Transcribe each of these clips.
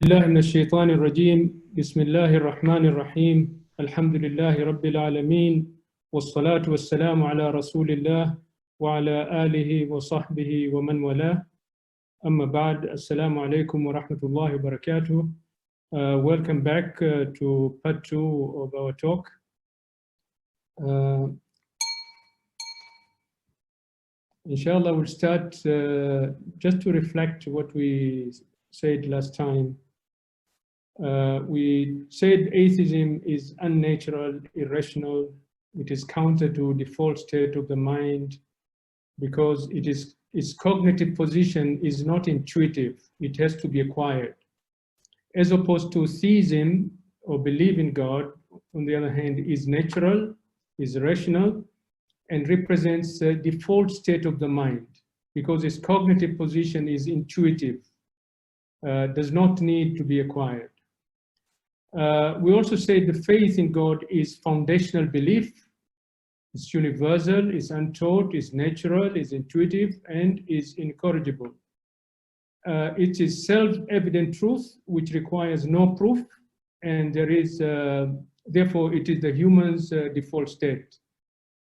الله من الشيطان الرجيم بسم الله الرحمن الرحيم الحمد لله رب العالمين والصلاة والسلام على رسول الله وعلى آله وصحبه ومن والاه أما بعد السلام عليكم ورحمة الله وبركاته. Welcome back to part 2 of our talk. Inshallah, we'll start just to reflect what we said last time. We said atheism is unnatural, irrational. It is counter to default state of the mind because its cognitive position is not intuitive. It has to be acquired. As opposed to theism or belief in God, on the other hand, is natural, is rational, and represents a default state of the mind because its cognitive position is intuitive, does not need to be acquired. We also say the faith in God is foundational belief. It's universal, is untaught, is natural, is intuitive, and is incorrigible. It is self-evident truth, which requires no proof, and there is, therefore, it is the human's default state.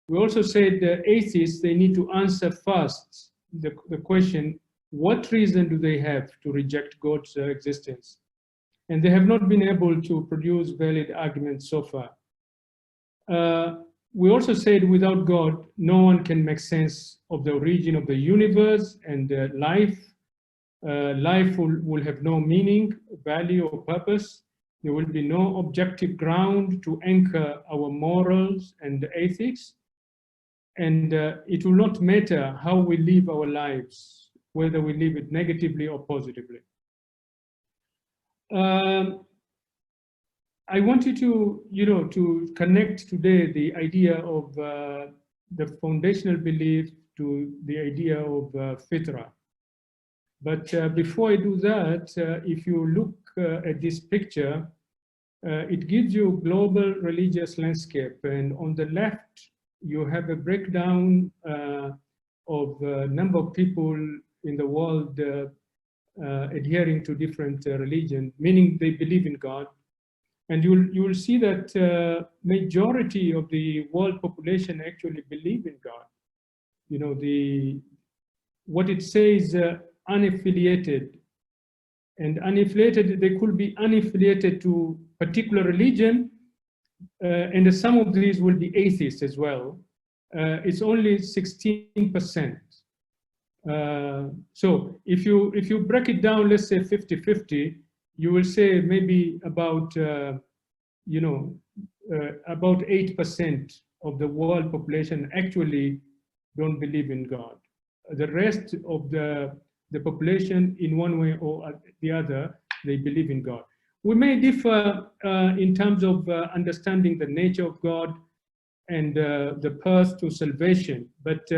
We also said the atheists, they need to answer first the question, what reason do they have to reject God's existence? And they have not been able to produce valid arguments so far. We also said without God, no one can make sense of the origin of the universe and life. Life will have no meaning, value, or purpose. There will be no objective ground to anchor our morals and ethics. And it will not matter how we live our lives, whether we live it negatively or positively. I want you to connect today the idea of the foundational belief to the idea of fitra. But before I do that, if you look at this picture, it gives you a global religious landscape. And on the left, you have a breakdown of a number of people in the world adhering to different religions, meaning they believe in God. And you will see that majority of the world population actually believe in God. You know, what it says unaffiliated. And unaffiliated, they could be unaffiliated to particular religion, and some of these will be atheists as well. It's only 16%. So if you break it down, let's say 50-50, you will say maybe about about 8% of the world population actually don't believe in God. The rest of the population, in one way or the other, they believe in God. We may differ in terms of understanding the nature of God and the path to salvation, but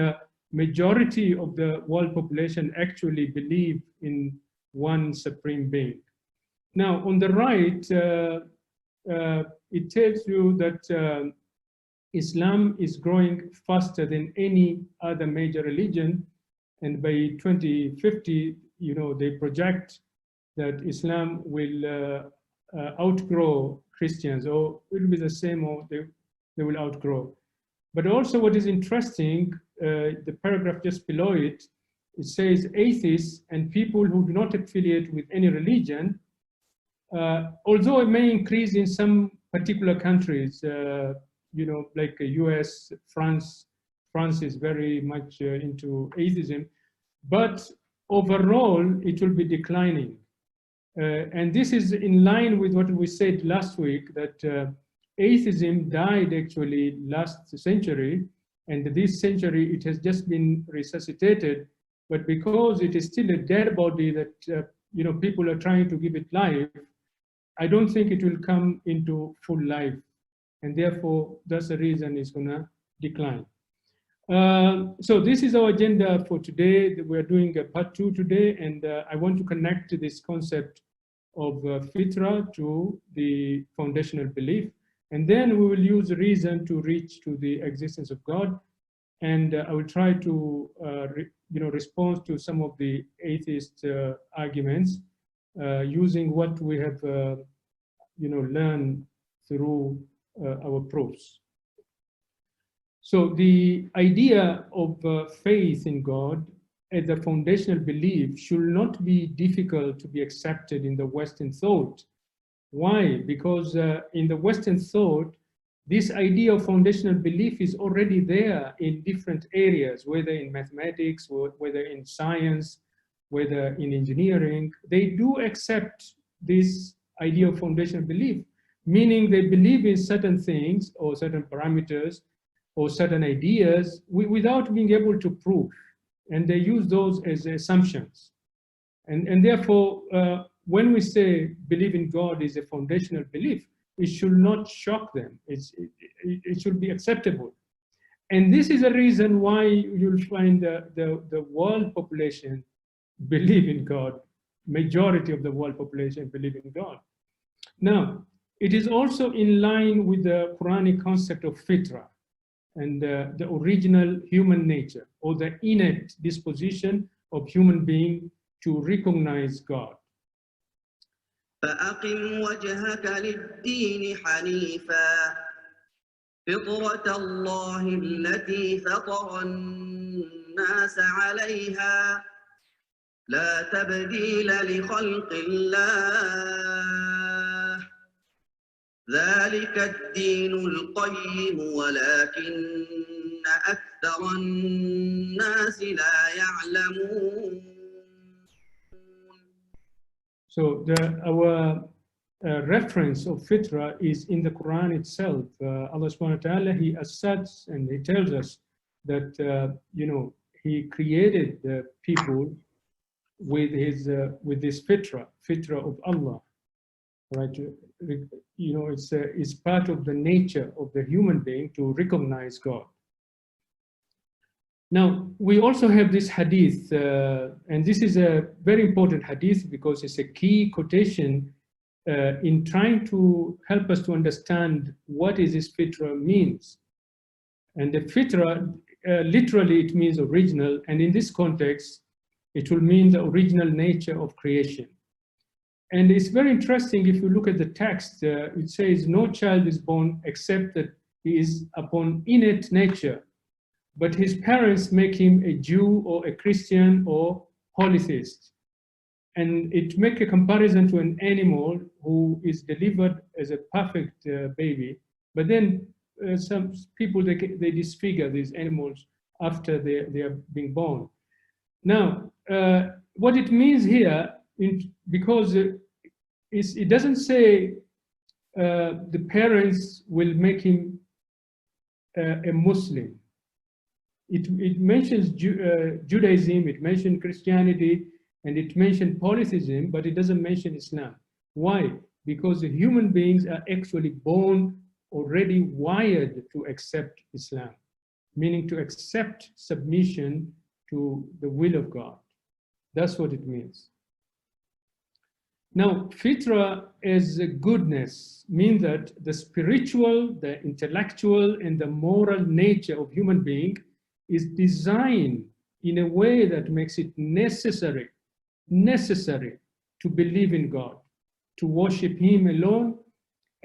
majority of the world population actually believe in one supreme being. Now, on the right, it tells you that Islam is growing faster than any other major religion, and by 2050, they project that Islam will outgrow Christians, or it will be the same, or they will outgrow. But also what is interesting, the paragraph just below it, it says atheists and people who do not affiliate with any religion, although it may increase in some particular countries, like the US, France is very much into atheism, but overall it will be declining. And this is in line with what we said last week, that atheism died actually last century, and this century it has just been resuscitated, but because it is still a dead body that people are trying to give it life, I don't think it will come into full life, and therefore that's the reason it's gonna decline. So this is our agenda for today. We're doing a part 2 today, and I want to connect this concept of fitra to the foundational belief, and then we will use reason to reach to the existence of God, and I will try to respond to some of the atheist arguments using what we have learned through our proofs. So the idea of faith in God as a foundational belief should not be difficult to be accepted in the Western thought. Why? Because in the Western thought, this idea of foundational belief is already there in different areas, whether in mathematics, or whether in science, whether in engineering. They do accept this idea of foundational belief, meaning they believe in certain things or certain parameters or certain ideas without being able to prove. And they use those as assumptions. And therefore, when we say believe in God is a foundational belief, it should not shock them. It should be acceptable. And this is a reason why you'll find the world population believe in God. Majority of the world population believe in God. Now, it is also in line with the Quranic concept of fitra, and the original human nature, or the innate disposition of human being to recognize God. فأقم وجهك للدين حنيفا فطرة الله التي فطر الناس عليها لا تبديل لخلق الله ذلك الدين القيم ولكن أكثر الناس لا يعلمون. So our reference of fitra is in the Quran itself. Allah subhanahu wa ta'ala, he asserts and he tells us that he created the people with this fitra of Allah, right? It's part of the nature of the human being to recognize God. Now, we also have this hadith, and this is a very important hadith because it's a key quotation in trying to help us to understand what is this fitra means. And the fitra, literally it means original, and in this context, it will mean the original nature of creation. And it's very interesting if you look at the text, it says no child is born except that he is upon innate nature, but his parents make him a Jew or a Christian or polytheist. And it makes a comparison to an animal who is delivered as a perfect baby, but then some people, they disfigure these animals after they are being born. Now, what it means here, because it doesn't say the parents will make him a Muslim. It mentions Judaism, it mentions Christianity, and it mentions polytheism, but it doesn't mention Islam. Why? Because the human beings are actually born already wired to accept Islam, meaning to accept submission to the will of God. That's what it means. Now, fitra as a goodness means that the spiritual, the intellectual, and the moral nature of human being is designed in a way that makes it necessary to believe in God, to worship Him alone,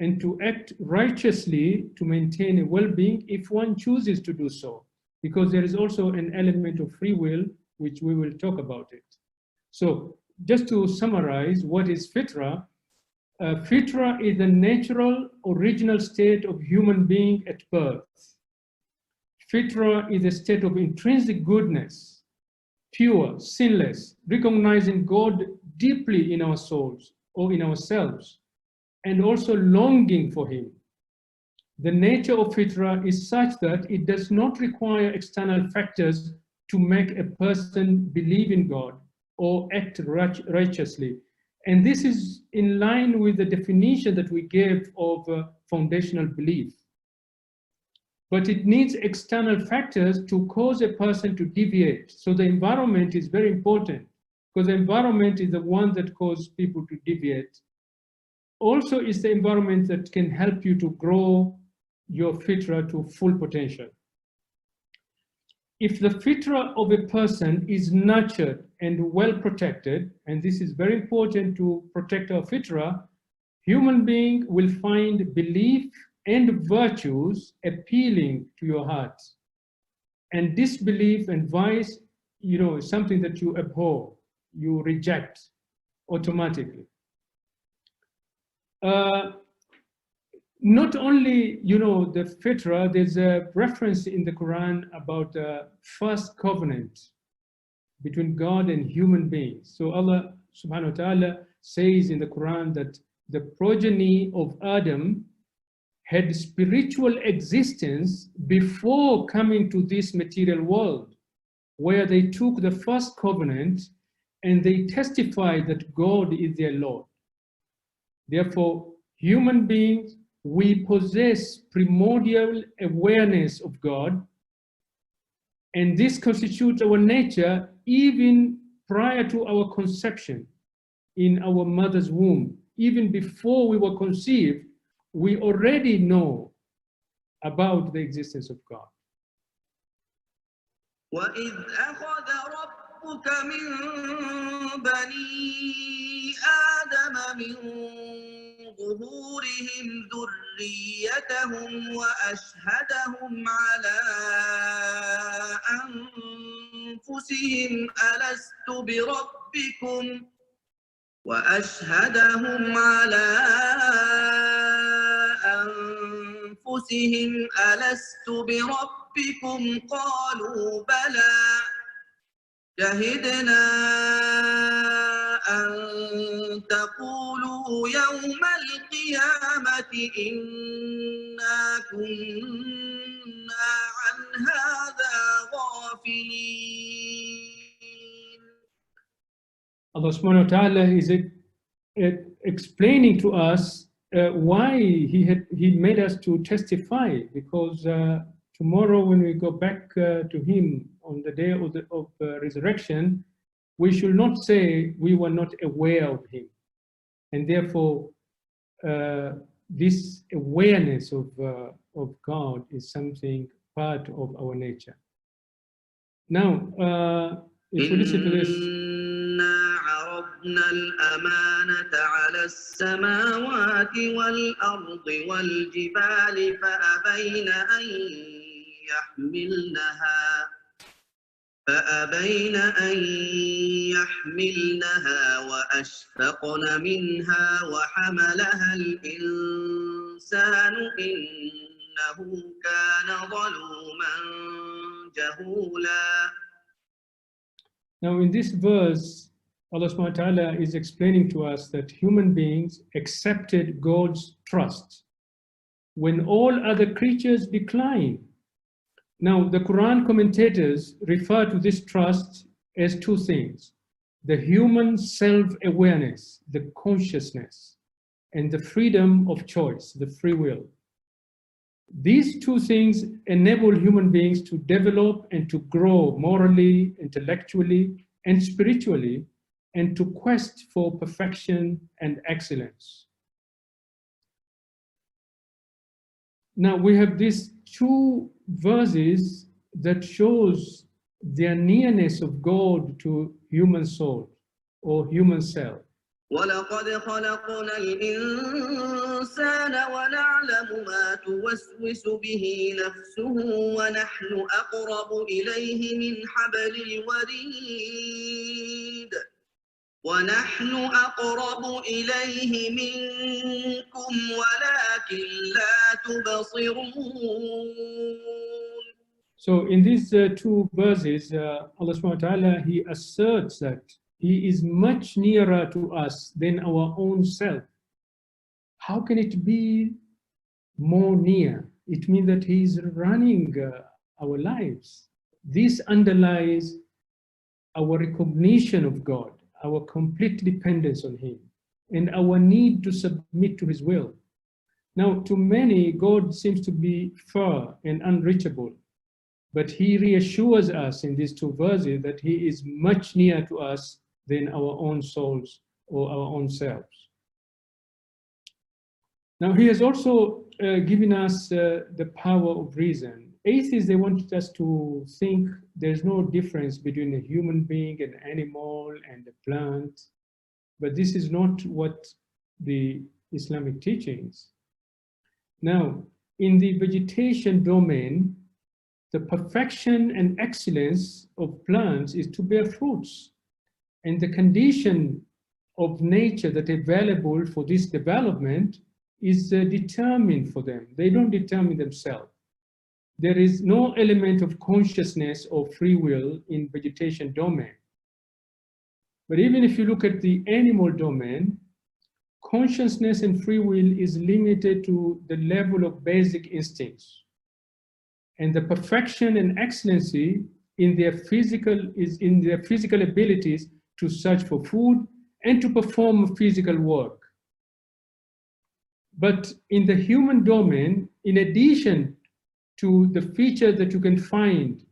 and to act righteously to maintain a well-being if one chooses to do so, because there is also an element of free will, which we will talk about it. So just to summarize, what is fitra? Fitra is the natural, original state of human being at birth. Fitra is a state of intrinsic goodness, pure, sinless, recognizing God deeply in our souls or in ourselves, and also longing for Him. The nature of fitra is such that it does not require external factors to make a person believe in God or act righteously. And this is in line with the definition that we gave of foundational belief. But it needs external factors to cause a person to deviate. So the environment is very important, because the environment is the one that causes people to deviate. Also, it's the environment that can help you to grow your fitra to full potential. if the fitra of a person is nurtured and well protected, and this is very important to protect our fitra, human being will find belief and virtues appealing to your heart. And disbelief and vice, is something that you abhor, you reject automatically. Not only, the fitra, there's a reference in the Quran about the first covenant between God and human beings. So Allah subhanahu wa ta'ala says in the Quran that the progeny of Adam had spiritual existence before coming to this material world, where they took the first covenant and they testified that God is their Lord. Therefore, human beings, we possess primordial awareness of God, and this constitutes our nature even prior to our conception in our mother's womb. Even before we were conceived, we already know about the existence of God. وَإِذْ أَخَذَ رَبُّكَ مِنْ بَنِي آدَمَ مِنْ ظُهُورِهِمْ ذُرِّيَّتَهُمْ وَأَشْهَدَهُمْ على أنفسهم ألست بربكم قالوا بلى شهدنا أن تقولوا يوم القيامة إنا كنا عن هذا غافلين. Allah subhanahu wa ta'ala is explaining to us why he made us to testify, because tomorrow when we go back to him on the day of resurrection, we should not say we were not aware of him. And therefore, this awareness of God is something part of our nature. Now, if we listen to this. عرضنا الأمانة على السماوات والأرض والجبال فأبين أن يحملنها وأشفقن منها وحملها الإنسان إنه كان ظلوما جهولا. Now in this verse, Allah subhanahu wa ta'ala is explaining to us that human beings accepted God's trust when all other creatures decline. Now the Quran commentators refer to this trust as two things: the human self-awareness, the consciousness, and the freedom of choice, the free will. These two things enable human beings to develop and to grow morally, intellectually, and spiritually, and to quest for perfection and excellence. Now we have these two verses that shows the nearness of God to human soul or human self. وَلَقَدْ خَلَقْنَا الْإِنسَانَ وَنَعْلَمُ مَا تُوَسْوِسُ بِهِ نَفْسُهُ وَنَحْنُ أَقْرَبُ إِلَيْهِ مِنْ حَبْلِ الْوَرِيدِ وَنَحْنُ أَقْرَبُ إِلَيْهِ مِنْكُمْ وَلَكِنْ لَا تُبْصِرُونَ. So in these two verses, Allah subhanahu wa ta'ala, he asserts that he is much nearer to us than our own self. How can it be more near? It means that he is running our lives. This underlies our recognition of God, our complete dependence on him, and our need to submit to his will. Now, to many, God seems to be far and unreachable, but he reassures us in these two verses that he is much nearer to us than our own souls or our own selves. Now, he has also given us the power of reason, atheists, they want us to think there's no difference between a human being, an animal, and a plant. But this is not what the Islamic teachings. Now, in the vegetation domain, the perfection and excellence of plants is to bear fruits. And the condition of nature that are available for this development is determined for them. They don't determine themselves. There is no element of consciousness or free will in vegetation domain. But even if you look at the animal domain, consciousness and free will is limited to the level of basic instincts. And the perfection and excellency in their physical abilities to search for food and to perform physical work. But in the human domain, in addition to the feature that you can find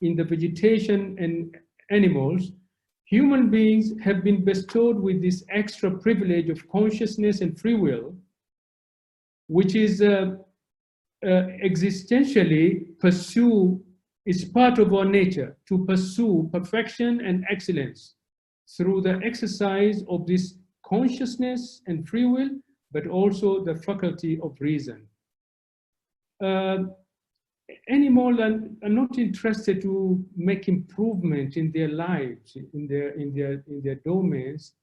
in the vegetation and animals, human beings have been bestowed with this extra privilege of consciousness and free will, which is existentially is part of our nature to pursue perfection and excellence through the exercise of this consciousness and free will, but also the faculty of reason. Animals are not interested to make improvement in their lives, in their domains,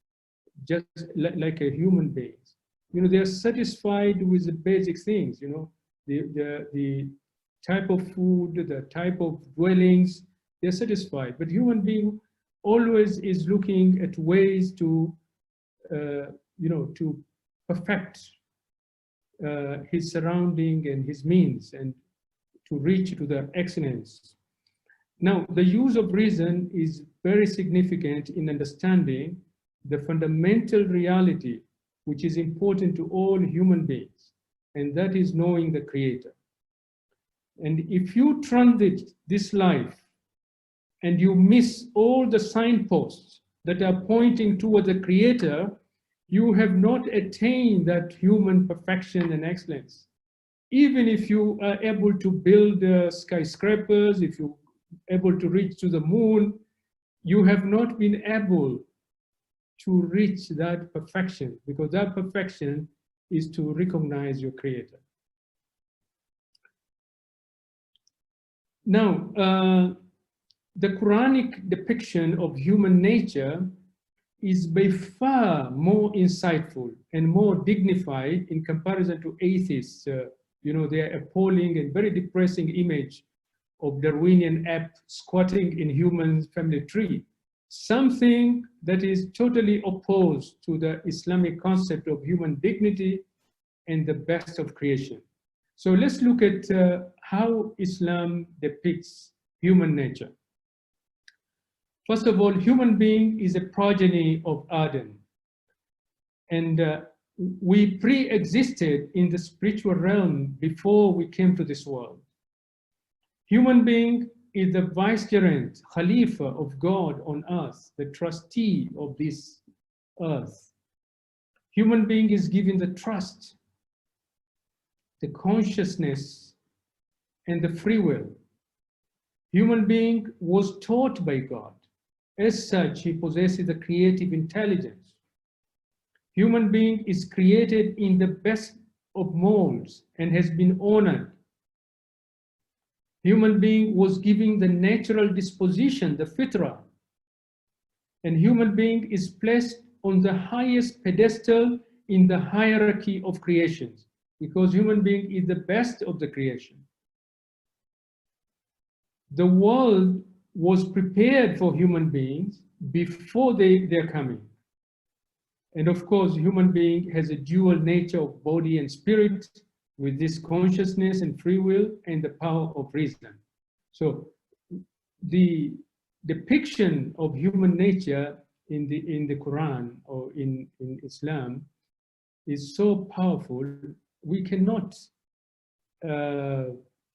just like a human being. You know, they are satisfied with the basic things. You know, the type of food, the type of dwellings. They're satisfied. But human being always is looking at ways to, to perfect his surrounding and his means, and to reach to the excellence. Now, the use of reason is very significant in understanding the fundamental reality which is important to all human beings, and that is knowing the Creator. And if you transit this life and you miss all the signposts that are pointing toward the Creator, you have not attained that human perfection and excellence. Even if you are able to build skyscrapers, if you're able to reach to the moon, you have not been able to reach that perfection, because that perfection is to recognize your Creator. Now, the Quranic depiction of human nature is by far more insightful and more dignified in comparison to atheists. Their appalling and very depressing image of Darwinian ape squatting in human family tree, something that is totally opposed to the Islamic concept of human dignity and the best of creation. So let's look at how Islam depicts human nature. First of all, human being is a progeny of Adam. And we pre-existed in the spiritual realm before we came to this world. Human being is the vicegerent, Khalifa of God on earth, the trustee of this earth. Human being is given the trust, the consciousness, and the free will. Human being was taught by God. As such, he possesses the creative intelligence. Human being is created in the best of molds and has been honored. Human being was given the natural disposition, the fitrah. And human being is placed on the highest pedestal in the hierarchy of creations, because human being is the best of the creation. The world was prepared for human beings before their coming. And of course, human being has a dual nature of body and spirit, with this consciousness and free will and the power of reason. So the depiction of human nature in the Quran or in Islam is so powerful, we cannot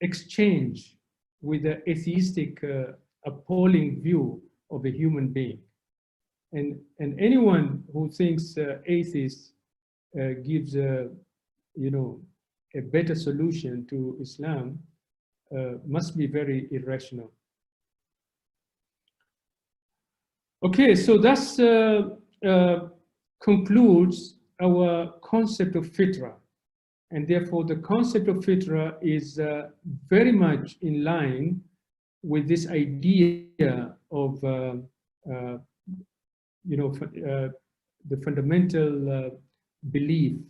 exchange with the atheistic appalling view of a human being. And anyone who thinks atheist gives a better solution to Islam must be very irrational. Okay, so that's concludes our concept of fitra. And therefore, the concept of fitra is very much in line with this idea of, the fundamental belief,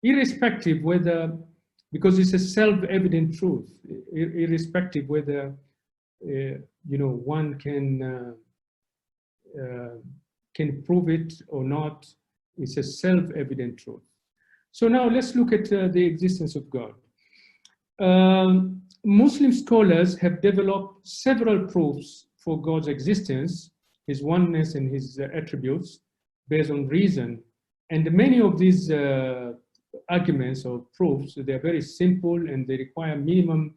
irrespective whether, because it's a self-evident truth, irrespective whether one can prove it or not. It's a self-evident truth. So now let's look at the existence of God. Muslim scholars have developed several proofs for God's existence, his oneness and his attributes based on reason. And many of these arguments or proofs, they're very simple and they require minimum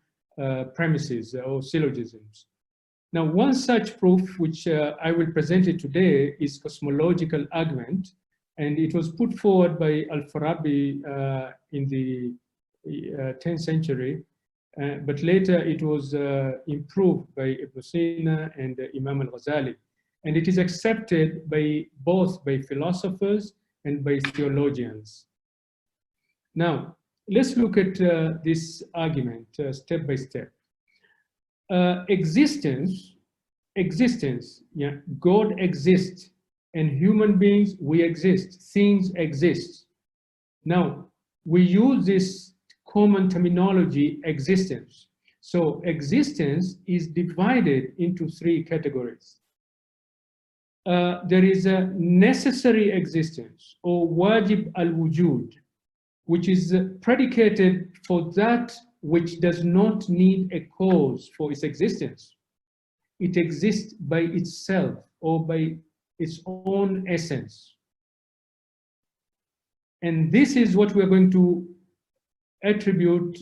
premises or syllogisms. Now, one such proof, which I will present it today, is cosmological argument. And it was put forward by Al-Farabi in the 10th century, but later it was improved by Ibn Sina and Imam al-Ghazali. And it is accepted by both by philosophers and by theologians. Now, let's look at this argument step by step. Existence, yeah, God exists, and human beings, we exist, things exist. Now, we use this common terminology, existence. So existence is divided into three categories. There is a necessary existence, or wajib al-wujud, which is predicated for that which does not need a cause for its existence. It exists by itself or by its own essence. And this is what we're going to attribute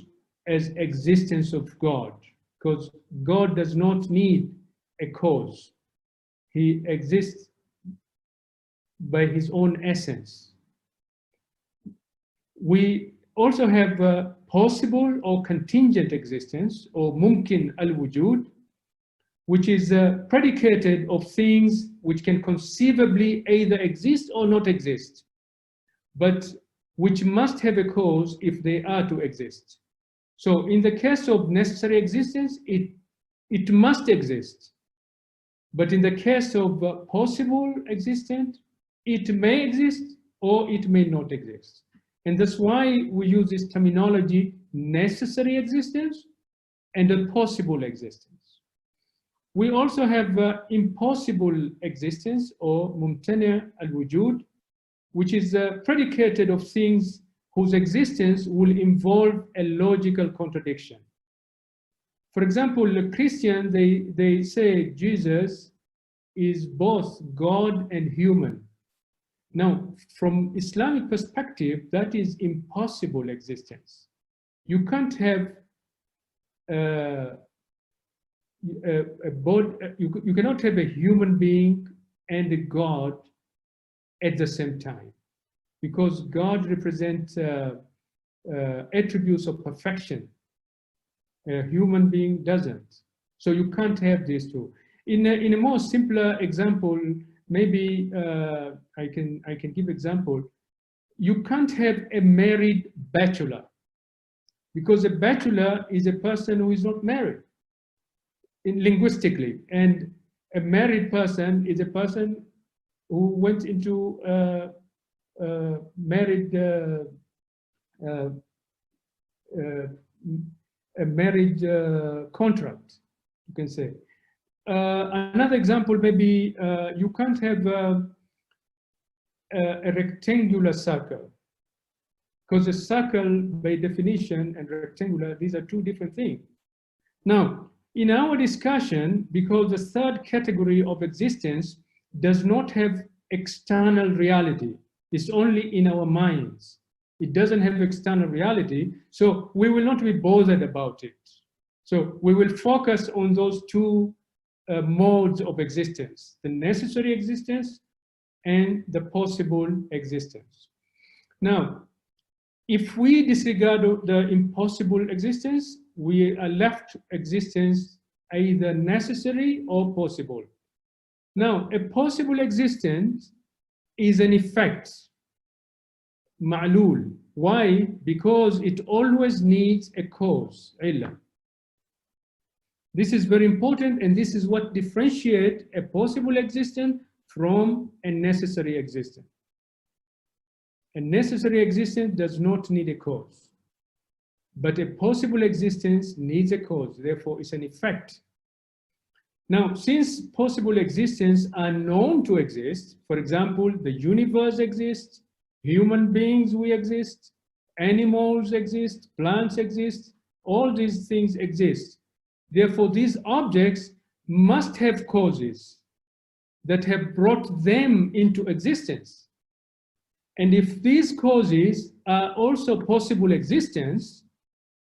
as existence of God, because God does not need a cause. He exists by his own essence. We also have a possible or contingent existence, or mumkin al-wujud, which is predicated of things which can conceivably either exist or not exist, but which must have a cause if they are to exist. So in the case of necessary existence, it must exist. But in the case of possible existence, it may exist or it may not exist. And that's why we use this terminology, necessary existence and a possible existence. We also have impossible existence, or mumtani' al-wujud, which is predicated of things whose existence will involve a logical contradiction. For example, the Christian, they say Jesus is both God and human. Now, from Islamic perspective, that is impossible existence. You can't have you cannot have a human being and a God at the same time, because God represents attributes of perfection. A human being doesn't. So you can't have these two. In a more simpler example, maybe I can give example. You can't have a married bachelor, because a bachelor is a person who is not married, linguistically, and a married person is a person who went into a marriage contract, you can say. Another example, maybe you can't have a rectangular circle, because a circle, by definition, and rectangular, these are two different things. Now, in our discussion, because the third category of existence does not have external reality, it's only in our minds. It doesn't have external reality, so we will not be bothered about it. So we will focus on those two modes of existence, the necessary existence and the possible existence. Now, If we disregard the impossible existence, we are left existence either necessary or possible. Now, a possible existence is an effect, ma'lul. Why? Because it always needs a cause, illah. This is very important, and this is what differentiates a possible existence from a necessary existence. A necessary existence does not need a cause, but a possible existence needs a cause, therefore it's an effect. Now, since possible existences are known to exist, for example, the universe exists, human beings we exist, animals exist, plants exist, all these things exist. Therefore, these objects must have causes that have brought them into existence. And if these causes are also possible existence,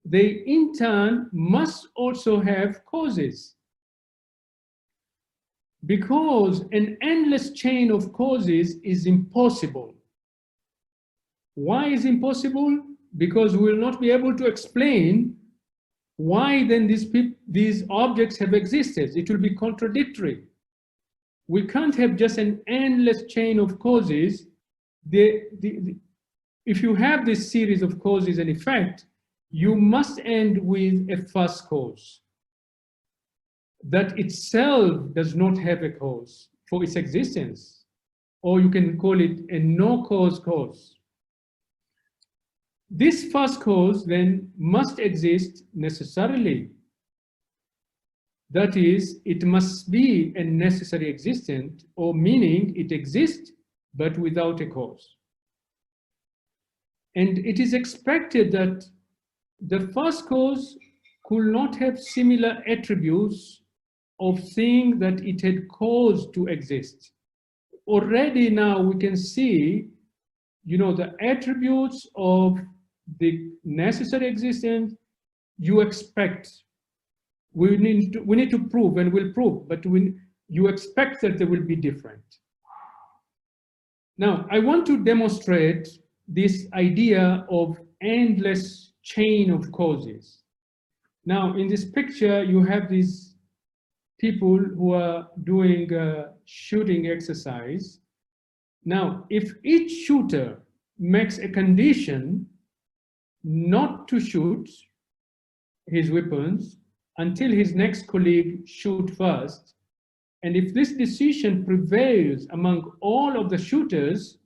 they in turn must also have causes. Because an endless chain of causes is impossible. Why is impossible? Because we will not be able to explain why then these objects have existed. It will be contradictory. We can't have just an endless chain of causes. If you have this series of causes and effect, you must end with a first cause that itself does not have a cause for its existence, or you can call it a no-cause cause. This first cause then must exist necessarily. That is, it must be a necessary existence, or meaning it exists but without a cause. And it is expected that the first cause could not have similar attributes of thing that it had caused to exist. Already now we can see, the attributes of the necessary existence you expect. We need to prove, and we'll prove, but you expect that they will be different. Now, I want to demonstrate this idea of endless chain of causes. Now, in this picture, you have these people who are doing a shooting exercise. Now, if each shooter makes a condition not to shoot his weapons until his next colleague shoot first, and if this decision prevails among all of the shooters,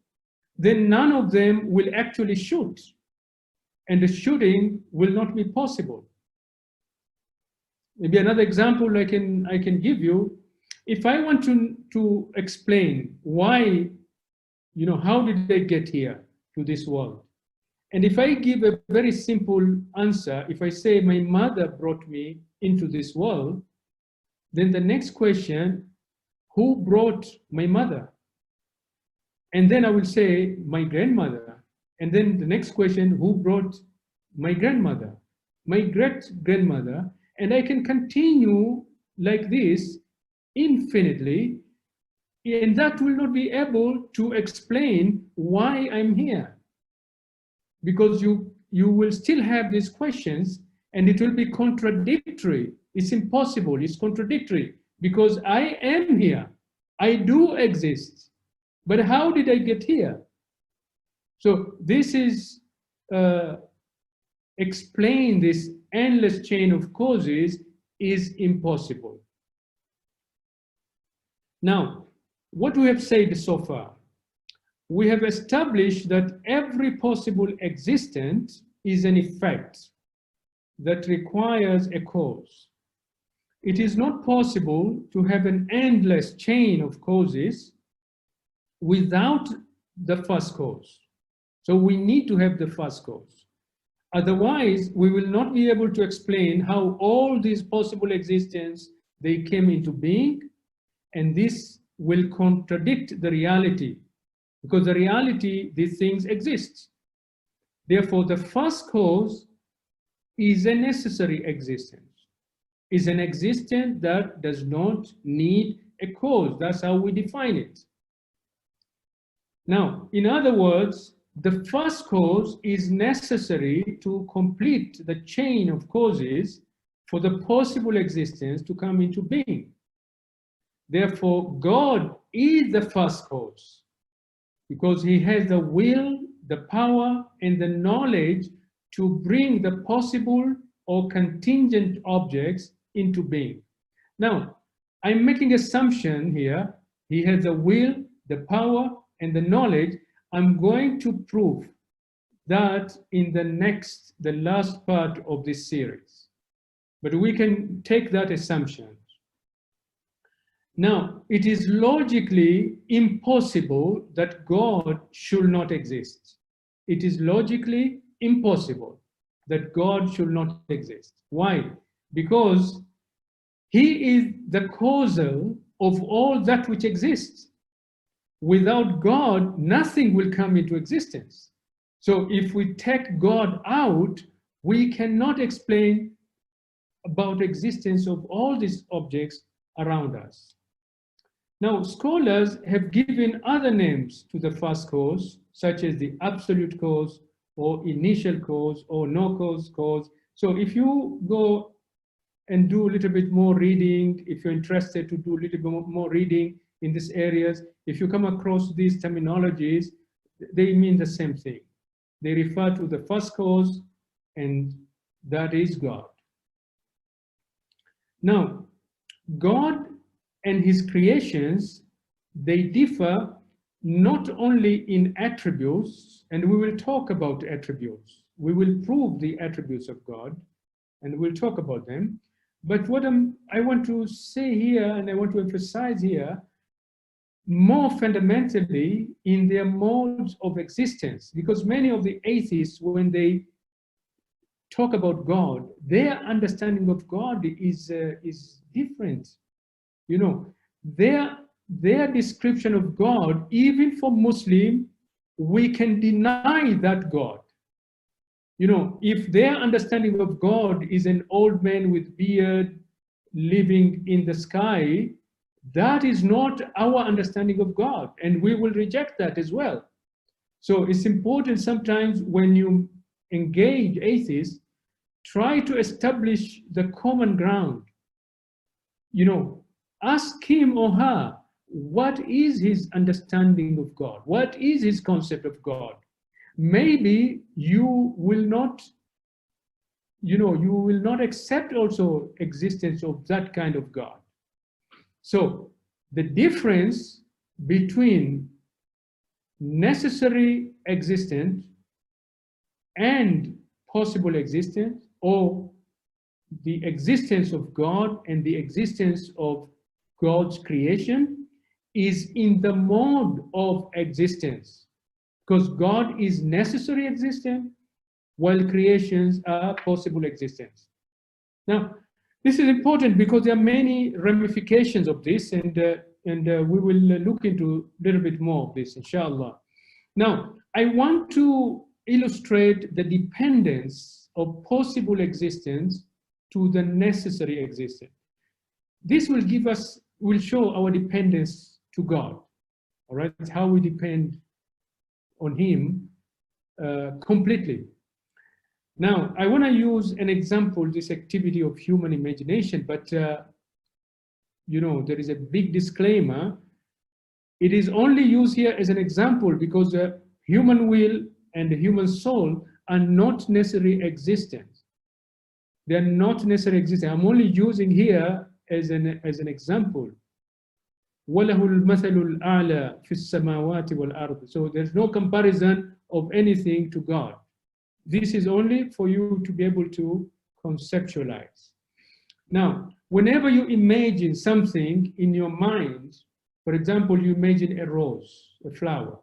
then none of them will actually shoot, and the shooting will not be possible. Maybe another example I can give you, if I want to explain why, how did they get here to this world? And if I give a very simple answer, if I say my mother brought me into this world, then the next question, who brought my mother? And then I will say my grandmother. And then the next question, who brought my grandmother? My great-grandmother. And I can continue like this infinitely, and that will not be able to explain why I'm here. Because you will still have these questions, and it will be contradictory. It's impossible, it's contradictory, because I am here. I do exist. But how did I get here? So this is explain this endless chain of causes is impossible. Now, what we have said so far, we have established that every possible existence is an effect that requires a cause. It is not possible to have an endless chain of causes without the first cause. So we need to have the first cause. Otherwise, we will not be able to explain how all these possible existences, they came into being, and this will contradict the reality, because the reality, these things exist. Therefore, the first cause is a necessary existence, is an existence that does not need a cause. That's how we define it. Now, in other words, the first cause is necessary to complete the chain of causes for the possible existence to come into being. Therefore, God is the first cause because he has the will, the power, and the knowledge to bring the possible or contingent objects into being. Now, I'm making assumption here. He has the will, the power, and the knowledge. I'm going to prove that in the last part of this series. But we can take that assumption. Now, it is logically impossible that God should not exist. It is logically impossible that God should not exist. Why? Because he is the causal of all that which exists. Without God, nothing will come into existence. So if we take God out, we cannot explain about existence of all these objects around us. Now, scholars have given other names to the first cause, such as the absolute cause or initial cause or no cause. So if you go and do a little bit more reading, if you're interested to do a little bit more reading in these areas, if you come across these terminologies, they mean the same thing. They refer to the first cause, and that is God. Now, God and his creations, they differ not only in attributes, and we will talk about attributes. We will prove the attributes of God, and we'll talk about them. But what I want to say here, and I want to emphasize here, more fundamentally in their modes of existence, because many of the atheists, when they talk about God, their understanding of God is different. You know, their description of God, even for Muslim, we can deny that God. You know, if their understanding of God is an old man with beard living in the sky, that is not our understanding of God, and we will reject that as well. So it's important sometimes when you engage atheists, try to establish the common ground. You know, ask him or her, what is his understanding of God? What is his concept of God? Maybe you will not, you will not accept also existence of that kind of God. So the difference between necessary existence and possible existence, or the existence of God and the existence of God's creation, is in the mode of existence, because God is necessary existence while creations are possible existence. Now, this is important because there are many ramifications of this, and we will look into a little bit more of this, inshallah. Now, I want to illustrate the dependence of possible existence to the necessary existence. This will show our dependence to God, all right? It's how we depend on him completely. Now, I want to use an example, this activity of human imagination, but there is a big disclaimer. It is only used here as an example because the human will and the human soul are not necessarily existent. They are not necessarily existent. I'm only using here as an example. وَلَهُ الْمَثَلُ الْأَعْلَى فِي السَّمَاوَاتِ وَالْأَرْضِ. So there's no comparison of anything to God. This is only for you to be able to conceptualize. Now, whenever you imagine something in your mind, for example, you imagine a rose, a flower,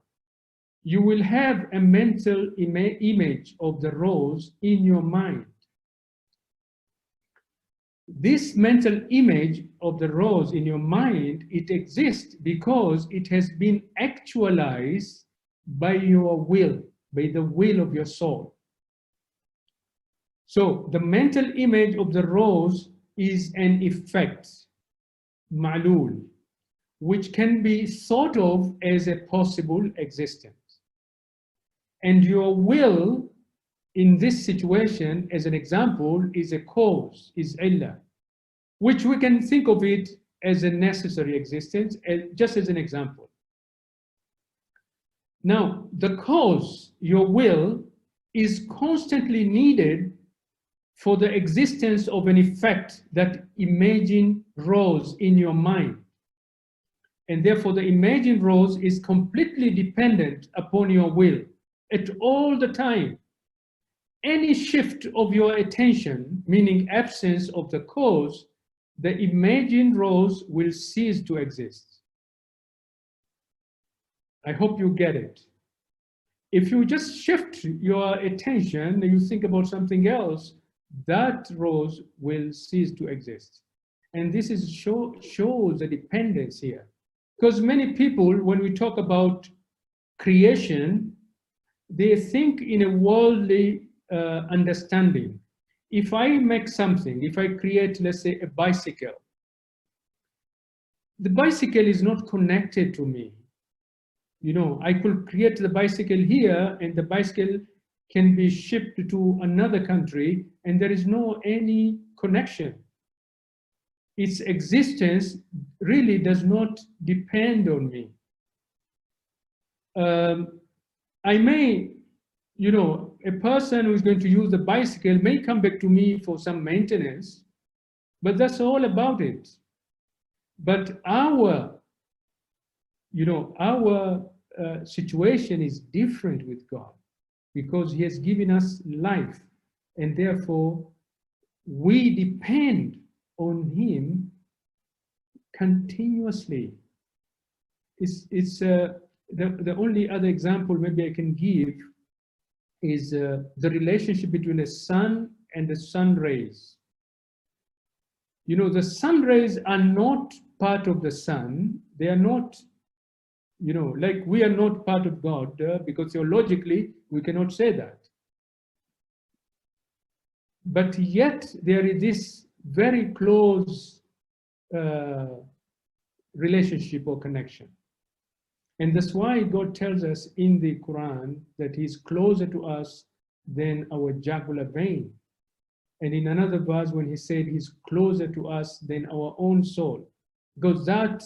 you will have a mental image of the rose in your mind. This mental image of the rose in your mind, it exists because it has been actualized by your will, by the will of your soul. So the mental image of the rose is an effect, ma'lul, which can be thought of as a possible existence. And your will in this situation, as an example, is a cause, is illah, which we can think of it as a necessary existence, just as an example. Now, the cause, your will, is constantly needed for the existence of an effect that imagine rose in your mind. And therefore, the imagine rose is completely dependent upon your will at all the time. Any shift of your attention, meaning absence of the cause, the imagined rose will cease to exist. I hope you get it. If you just shift your attention and you think about something else, that rose will cease to exist. And this is shows the dependence here. Because many people, when we talk about creation, they think in a worldly understanding. If I make something, if I create, let's say, a bicycle, the bicycle is not connected to me. You know, I could create the bicycle here and the bicycle can be shipped to another country and there is no any connection. Its existence really does not depend on me. I may, you know, a person who is going to use the bicycle may come back to me for some maintenance, but that's all about it. But our, you know, our situation is different with God because He has given us life, and therefore we depend on Him continuously. It's the only other example maybe I can give is the relationship between the sun and the sun rays. You know, the sun rays are not part of the sun. They are not, you know, like we are not part of God because theologically we cannot say that. But yet there is this very close relationship or connection. And that's why God tells us in the Quran that He's closer to us than our jugular vein. And in another verse when He said He's closer to us than our own soul. Because that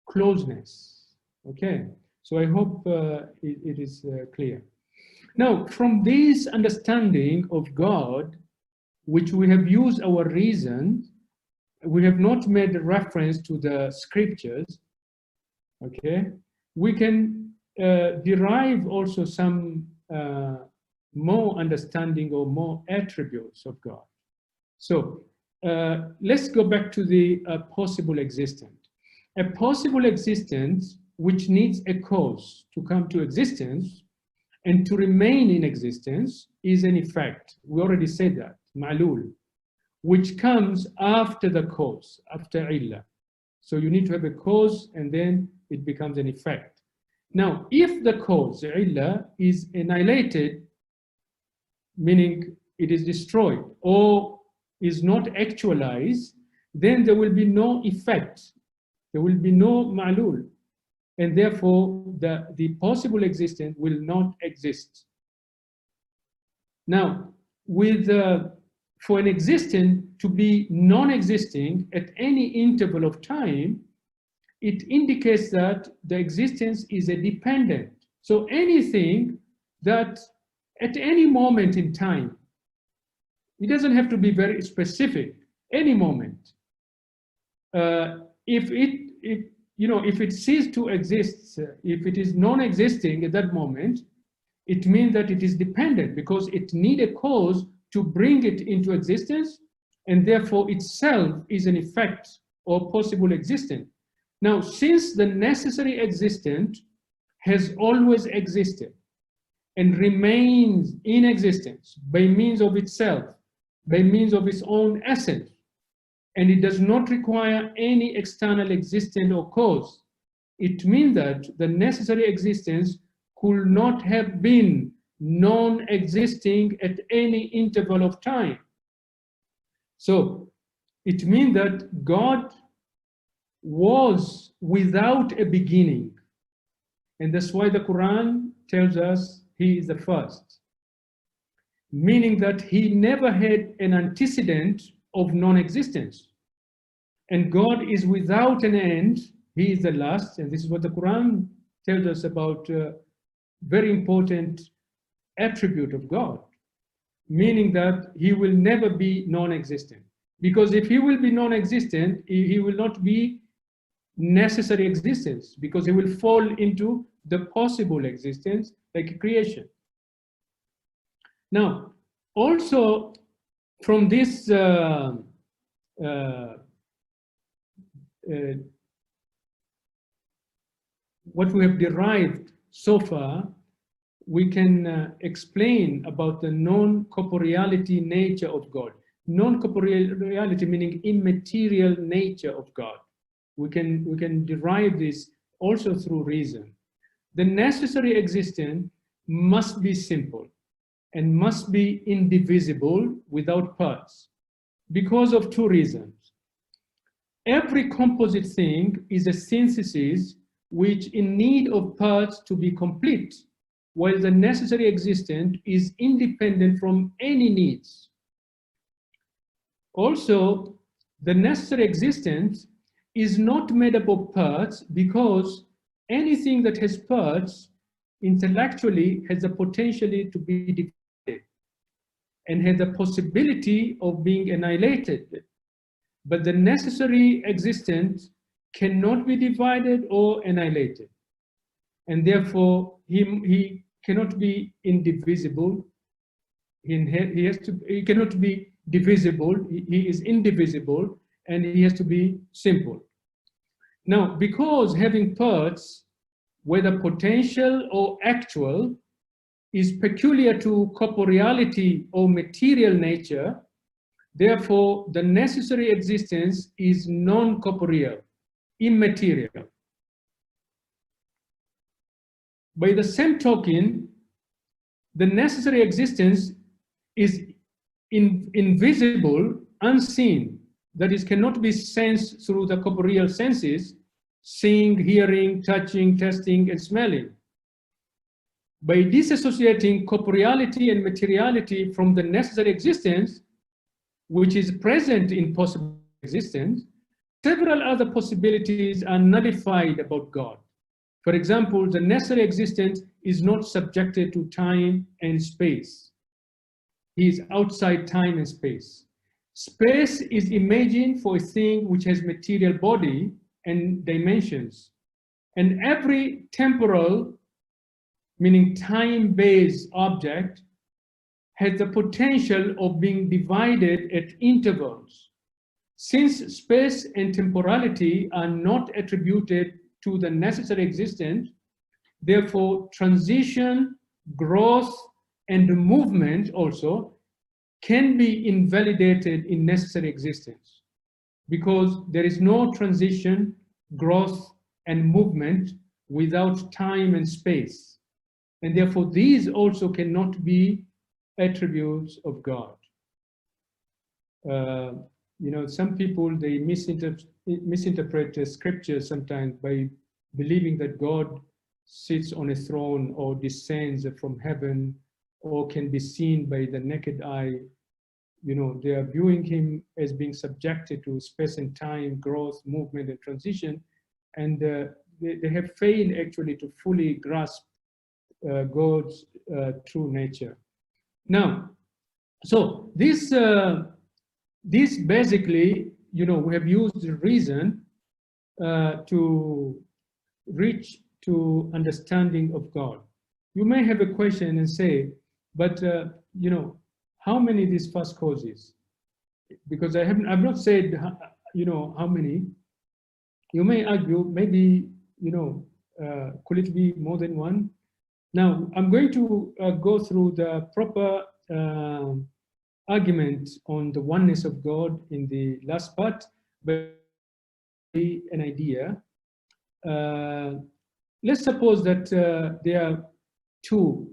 closeness, okay? So I hope it is clear. Now, from this understanding of God, which we have used our reason, we have not made reference to the scriptures, okay? We can derive also some more understanding or more attributes of God. So let's go back to the possible existence. A possible existence which needs a cause to come to existence and to remain in existence is an effect. We already said that, ma'lul, which comes after the cause, after illah. So you need to have a cause and then it becomes an effect. Now, if the cause, illah, is annihilated, meaning it is destroyed or is not actualized, then there will be no effect. There will be no ma'lul. And therefore, the possible existence will not exist. Now, with for an existence to be non-existing at any interval of time, it indicates that the existence is a dependent. So anything that at any moment in time, it doesn't have to be very specific, any moment. If it ceases to exist, if it is non-existing at that moment, it means that it is dependent because it needs a cause to bring it into existence, and therefore itself is an effect or possible existence. Now, since the necessary existent has always existed and remains in existence by means of itself, by means of its own essence, and it does not require any external existence or cause, it means that the necessary existence could not have been non-existing at any interval of time. So it means that God was without a beginning. And that's why the Quran tells us he is the first, meaning that he never had an antecedent of non-existence. And God is without an end, he is the last, and this is what the Quran tells us about a very important attribute of God, meaning that he will never be non-existent. Because if he will be non-existent, he will not be necessary existence, because he will fall into the possible existence, like creation. Now, also from this what we have derived so far, we can explain about the non-corporeality nature of God. Non-corporeality meaning immaterial nature of God. We can derive this also through reason. The necessary existence must be simple and must be indivisible without parts, because of two reasons. Every composite thing is a synthesis which in need of parts to be complete, while the necessary existence is independent from any needs. Also, the necessary existence is not made up of parts, because anything that has parts intellectually has the potential to be divided and has the possibility of being annihilated. But the necessary existence cannot be divided or annihilated. And therefore, he cannot be indivisible. He cannot be divisible. He is indivisible, and he has to be simple. Now, because having parts, whether potential or actual, is peculiar to corporeality or material nature, therefore, the necessary existence is non-corporeal, immaterial. By the same token, the necessary existence is invisible, unseen, that is, cannot be sensed through the corporeal senses, seeing, hearing, touching, tasting, and smelling. By disassociating corporeality and materiality from the necessary existence, which is present in possible existence, several other possibilities are nullified about God. For example, the necessary existence is not subjected to time and space. He is outside time and space. Space is imagined for a thing which has material body and dimensions. And every temporal, meaning time-based object, has the potential of being divided at intervals. Since space and temporality are not attributed to the necessary existence, therefore transition, growth, and movement also can be invalidated in necessary existence, because there is no transition, growth, and movement without time and space. And therefore these also cannot be attributes of God. Some people, they misinterpret the scriptures sometimes by believing that God sits on a throne or descends from heaven or can be seen by the naked eye. They are viewing him as being subjected to space and time, growth, movement, and transition. And they have failed actually to fully grasp God's true nature. Now, so this basically, we have used reason to reach to understanding of God. You may have a question and say, but how many these first causes? Because I've not said how many. You may argue maybe could it be more than one? Now I'm going to go through the proper argument on the oneness of God in the last part, but an idea. Let's suppose that there are two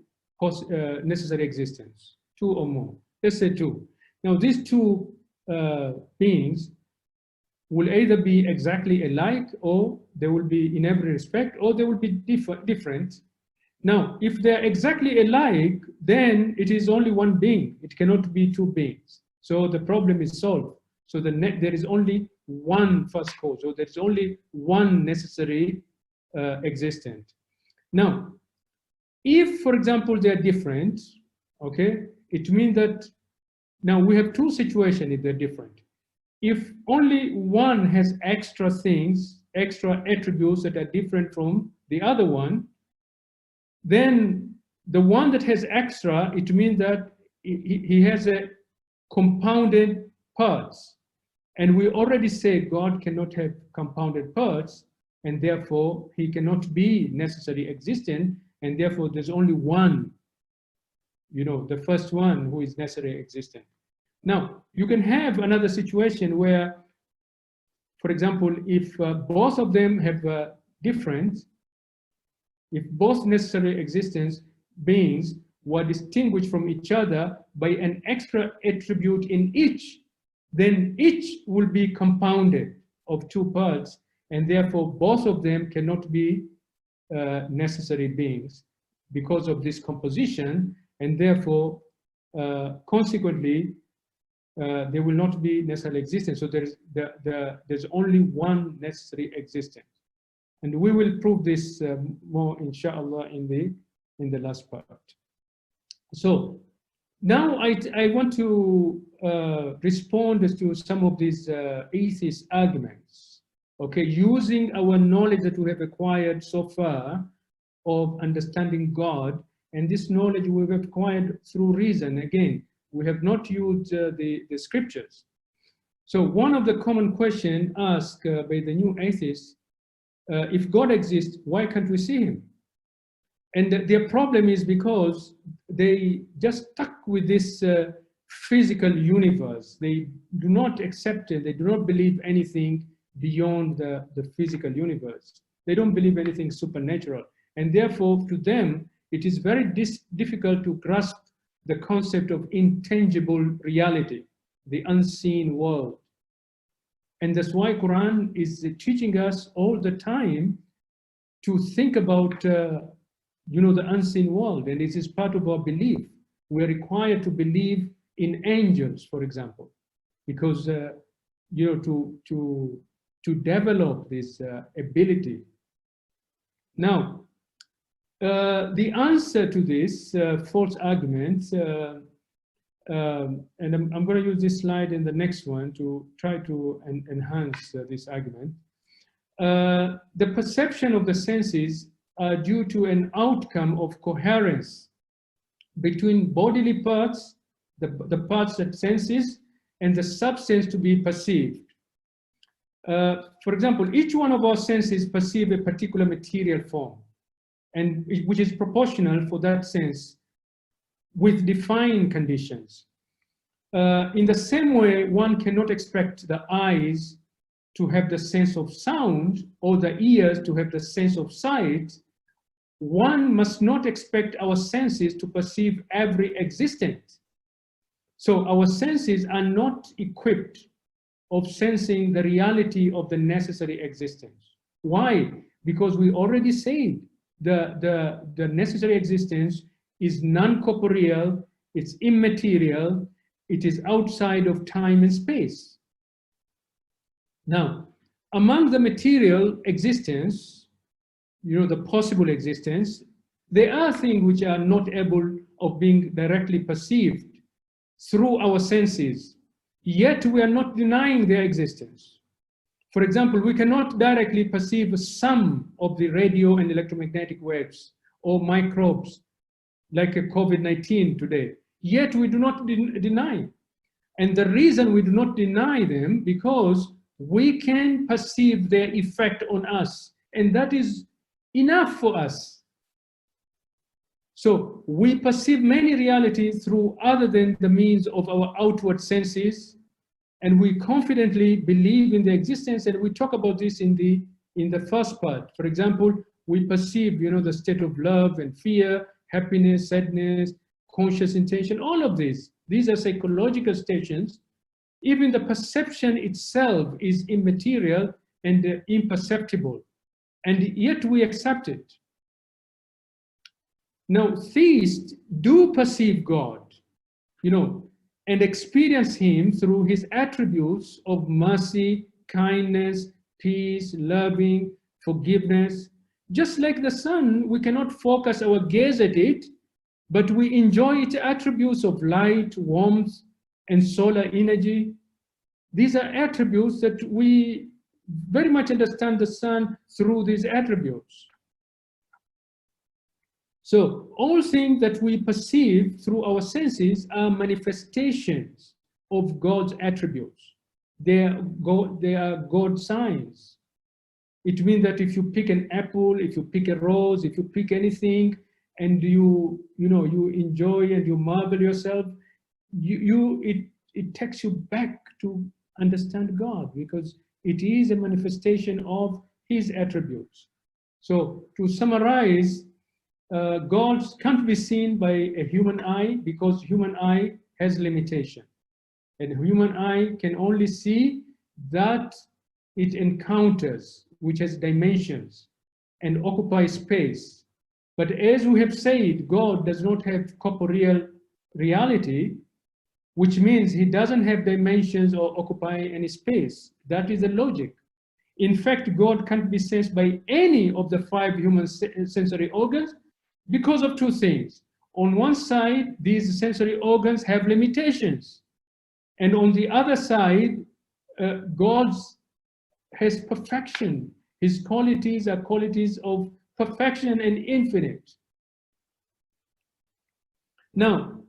necessary existence, two or more. Let's say two. Now these two beings will either be exactly alike, or they will be in every respect, or they will be different. Now, if they're exactly alike, then it is only one being. It cannot be two beings. So the problem is solved. So there is only one first cause, or there's only one necessary existent. Now, if, for example, they're different, okay, it means that now we have two situations if they're different. If only one has extra things, extra attributes that are different from the other one, then the one that has extra, it means that he has a compounded parts. And we already say God cannot have compounded parts, and therefore he cannot be necessarily existent, and therefore there's only one, the first one who is necessarily existent. Now, you can have another situation where, for example, if both of them have different, if both necessary existence beings were distinguished from each other by an extra attribute in each, then each will be compounded of two parts, and therefore both of them cannot be necessary beings because of this composition, and therefore, consequently, they will not be necessarily existent. So there's only one necessary existence. And we will prove this more, inshallah, in the last part. So now I want to respond to some of these atheist arguments, okay, using our knowledge that we have acquired so far of understanding God, and this knowledge we have acquired through reason. Again, we have not used the scriptures. So one of the common questions asked by the new atheists, if God exists, why can't we see him? And their problem is because they just stuck with this physical universe. They do not accept it. They do not believe anything beyond the physical universe. They don't believe anything supernatural. And therefore, to them, it is very difficult to grasp the concept of intangible reality, the unseen world. And that's why Quran is teaching us all the time to think about the unseen world, and this is part of our belief. We are required to believe in angels, for example, because to develop this ability. Now, the answer to this false argument, and I'm going to use this slide and the next one to try to enhance this argument. The perception of the senses are due to an outcome of coherence between bodily parts, the parts that senses, and the substance to be perceived. For example, each one of our senses perceive a particular material form, and which is proportional for that sense with defined conditions. In the same way, one cannot expect the eyes to have the sense of sound or the ears to have the sense of sight. One must not expect our senses to perceive every existent. So our senses are not equipped of sensing the reality of the necessary existence. Why? Because we already said the necessary existence is non-corporeal, it's immaterial, it is outside of time and space. Now, among the material existence, the possible existence, there are things which are not able of being directly perceived through our senses, yet we are not denying their existence. For example, we cannot directly perceive some of the radio and electromagnetic waves or microbes like a COVID-19 today, yet we do not deny. And the reason we do not deny them because we can perceive their effect on us, and that is enough for us. So we perceive many realities through other than the means of our outward senses, and we confidently believe in the existence, and we talk about this in the first part. For example, we perceive the state of love and fear, happiness, sadness, conscious intention, all of these are psychological stations. Even the perception itself is immaterial and imperceptible, and yet we accept it. Now, theists do perceive God, and experience him through his attributes of mercy, kindness, peace, loving, forgiveness. Just like the sun, we cannot focus our gaze at it, but we enjoy its attributes of light, warmth, and solar energy. These are attributes that we very much understand the sun through these attributes. So all things that we perceive through our senses are manifestations of God's attributes. They are God signs. It means that if you pick an apple, if you pick a rose, if you pick anything, and you enjoy and you marvel yourself, it takes you back to understand God, because it is a manifestation of his attributes. So to summarize, God can't be seen by a human eye because human eye has limitation. And human eye can only see that it encounters, which has dimensions and occupies space. But as we have said, God does not have corporeal reality, which means he doesn't have dimensions or occupy any space. That is the logic. In fact, God can't be sensed by any of the 5 human sensory organs because of 2 things. On one side, these sensory organs have limitations. And on the other side, God has perfection. His qualities are qualities of perfection and infinite. Now,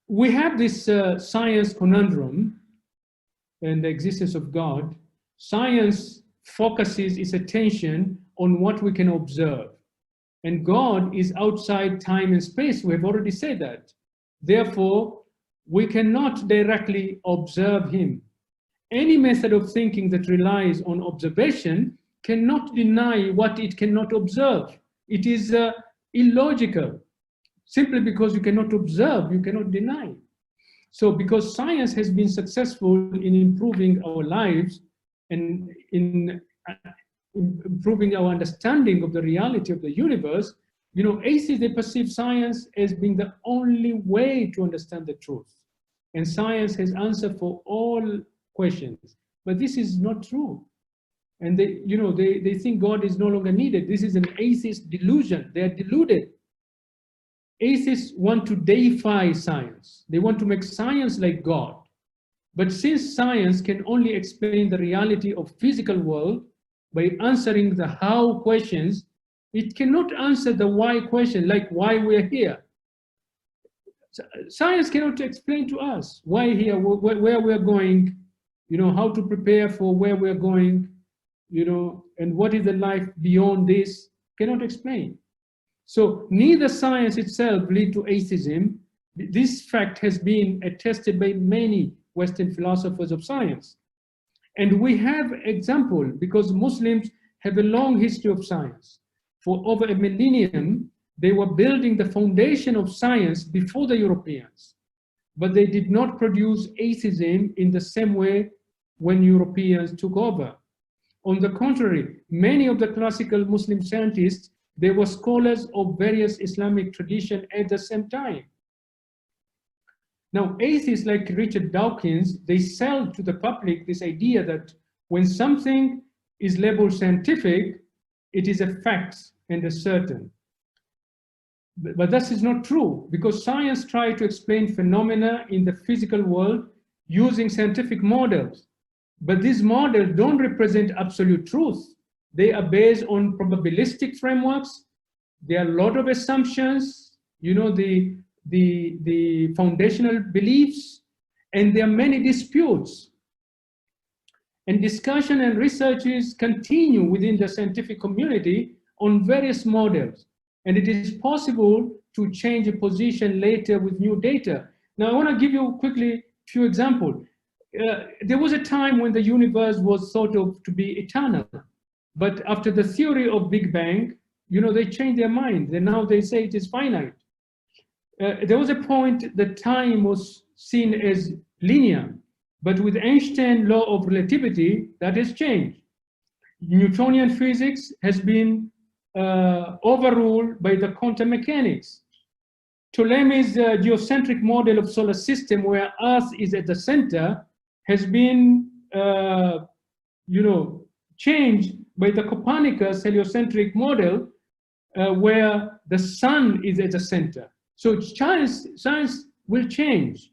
we have this science conundrum and the existence of God. Science focuses its attention on what we can observe. And God is outside time and space. We have already said that. Therefore, we cannot directly observe him. Any method of thinking that relies on observation cannot deny what it cannot observe. It is illogical. Simply because you cannot observe, you cannot deny. So because science has been successful in improving our lives and in improving our understanding of the reality of the universe, atheists, they perceive science as being the only way to understand the truth. And science has answer for all questions. But this is not true. And they think God is no longer needed. This is an atheist delusion. They are deluded. Atheists want to deify science. They want to make science like God. But since science can only explain the reality of physical world by answering the how questions, it cannot answer the why question, like why we're here. Science cannot explain to us why here, where we're going, how to prepare for where we're going, and what is the life beyond this, cannot explain. So neither science itself leads to atheism. This fact has been attested by many Western philosophers of science. And we have example because Muslims have a long history of science. For over a millennium, they were building the foundation of science before the Europeans, but they did not produce atheism in the same way when Europeans took over. On the contrary, many of the classical Muslim scientists, they were scholars of various Islamic traditions at the same time. Now, atheists like Richard Dawkins, they sell to the public this idea that when something is labeled scientific, it is a fact and a certain. But that is not true, because science tries to explain phenomena in the physical world using scientific models. But these models don't represent absolute truth. They are based on probabilistic frameworks. There are a lot of assumptions, the foundational beliefs, and there are many disputes. And discussion and researches continue within the scientific community on various models. And it is possible to change a position later with new data. Now, I want to give you quickly a few examples. There was a time when the universe was thought of to be eternal. But after the theory of Big Bang, they changed their mind. And now they say it is finite. There was a point that time was seen as linear. But with Einstein's law of relativity, that has changed. Newtonian physics has been overruled by the quantum mechanics. Ptolemy's geocentric model of solar system, where Earth is at the center, has been, changed by the Copernicus heliocentric model, where the sun is at the center. So science will change.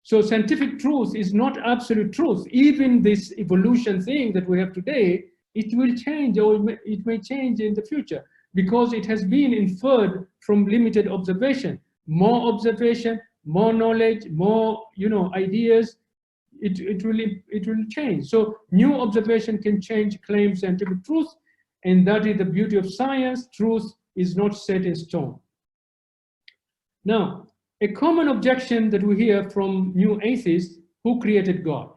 So scientific truth is not absolute truth. Even this evolution thing that we have today, it will change, or it may change in the future, because it has been inferred from limited observation. More observation, more knowledge, more ideas, it will change. So new observation can change claimed scientific truth, and that is the beauty of science. Truth is not set in stone. Now, a common objection that we hear from new atheists: who created God?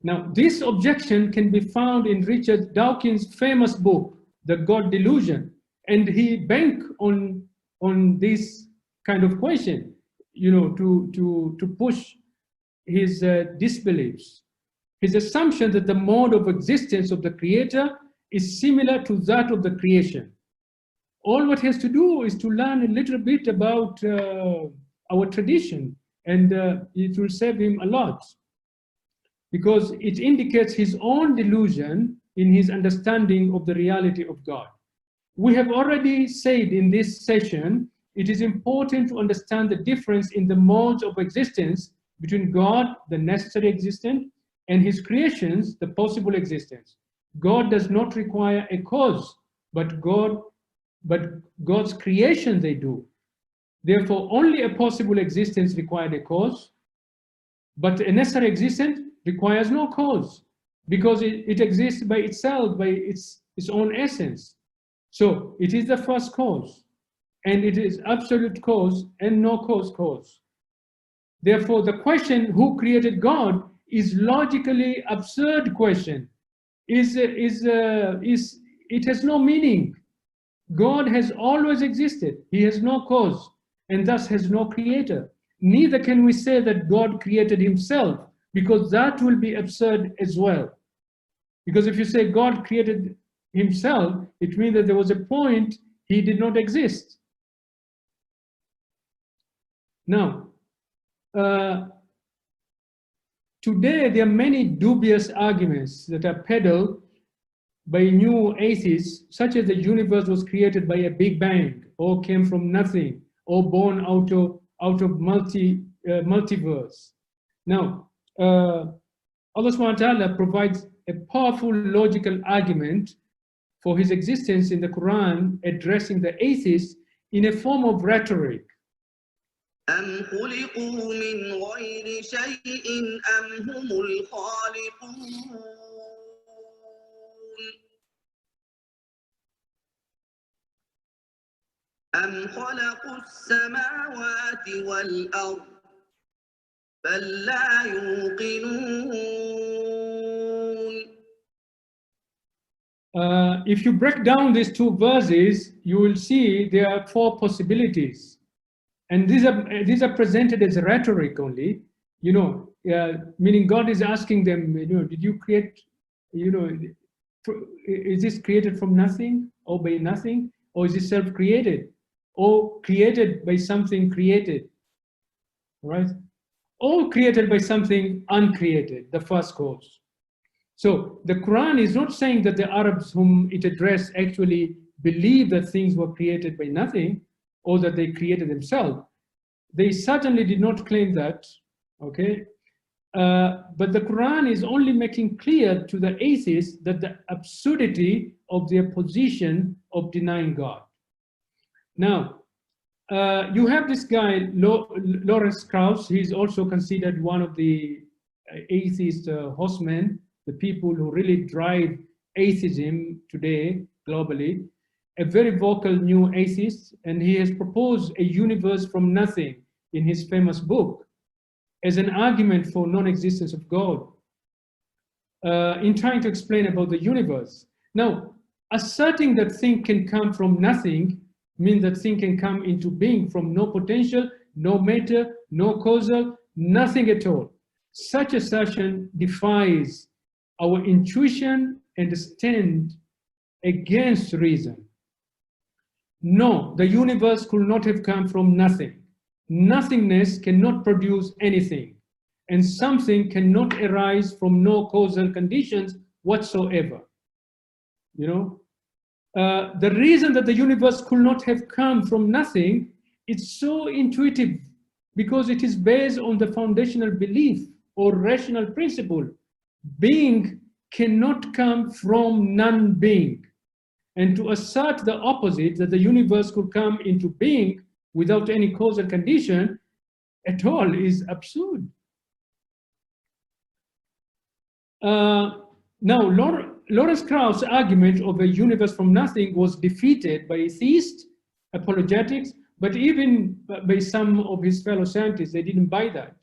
Now, this objection can be found in Richard Dawkins' famous book, The God Delusion, and he bank on this kind of question, to push his disbeliefs. His assumption that the mode of existence of the creator is similar to that of the creation. All what he has to do is to learn a little bit about our tradition, and it will save him a lot, because it indicates his own delusion in his understanding of the reality of God. We have already said in this session, it is important to understand the difference in the modes of existence between God, the necessary existence, and his creations, the possible existence. God does not require a cause, but God's creation, they do. Therefore, only a possible existence required a cause, but a necessary existence requires no cause, because it exists by itself, by its own essence. So it is the first cause, and it is absolute cause and no cause. Therefore, the question, who created God, is logically absurd question. It has no meaning. God has always existed. He has no cause, and thus has no creator. Neither can we say that God created himself, because that will be absurd as well. Because if you say God created himself, it means that there was a point he did not exist. Now, today there are many dubious arguments that are peddled by new atheists, such as the universe was created by a big bang, or came from nothing, or born out of multiverse. Now, Allah subhanahu wa ta'ala provides a powerful logical argument for his existence in the Quran, addressing the atheists in a form of rhetoric. أم خلقوا من غير شيء أم هم الخالقون أم خلقوا السماوات والأرض بل لا يوقنون. If you break down these two verses, you will see there are four possibilities. And these are presented as rhetoric only, meaning God is asking them, did you create, is this created from nothing or by nothing? Or is it self-created? Or created by something created, right? Or created by something uncreated, the first cause. So the Quran is not saying that the Arabs whom it addressed actually believe that things were created by nothing, or that they created themselves. They certainly did not claim that, okay? But the Quran is only making clear to the atheists that the absurdity of their position of denying God. Now, you have this guy, Lawrence Krauss. He's also considered one of the atheist horsemen, the people who really drive atheism today globally. A very vocal new atheist, and he has proposed a universe from nothing in his famous book as an argument for non-existence of God, in trying to explain about the universe. Now, asserting that thing can come from nothing means that thing can come into being from no potential, no matter, no causal, nothing at all. Such assertion defies our intuition and stand against reason. No, the universe could not have come from nothing. Nothingness cannot produce anything, and something cannot arise from no causal conditions whatsoever. You know, the reason that the universe could not have come from nothing, it's so intuitive because it is based on the foundational belief or rational principle. Being cannot come from non-being. And to assert the opposite, that the universe could come into being without any causal condition at all, is absurd. Now, Lawrence Krauss' argument of a universe from nothing was defeated by atheist apologetics, but even by some of his fellow scientists. They didn't buy that.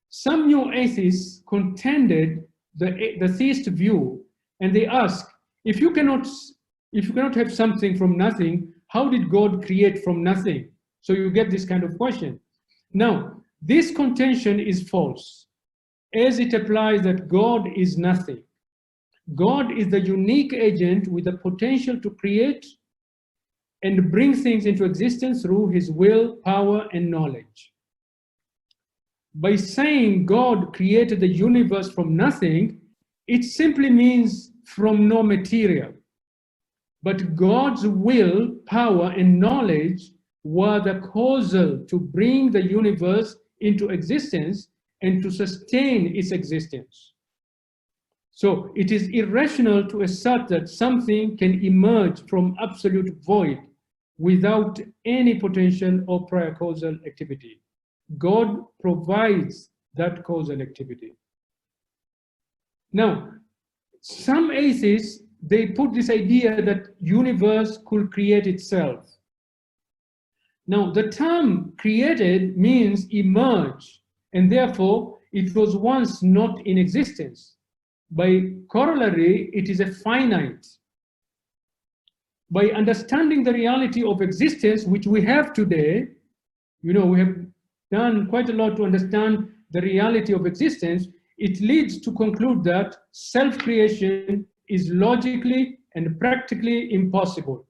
Some new atheists contended the theist view, and they asked, if you cannot have something from nothing, how did God create from nothing? So you get this kind of question. Now, this contention is false, as it applies that God is nothing. God is the unique agent with the potential to create and bring things into existence through his will, power, and knowledge. By saying God created the universe from nothing, it simply means from no material. But God's will, power, and knowledge were the causal to bring the universe into existence and to sustain its existence. So it is irrational to assert that something can emerge from absolute void without any potential or prior causal activity. God provides that causal activity. Now, some atheists, they put this idea that universe could create itself. Now, the term created means emerge, and therefore it was once not in existence. By corollary, it is a finite. By understanding the reality of existence, which we have today, you know, we have done quite a lot to understand the reality of existence, it leads to conclude that self-creation is logically and practically impossible,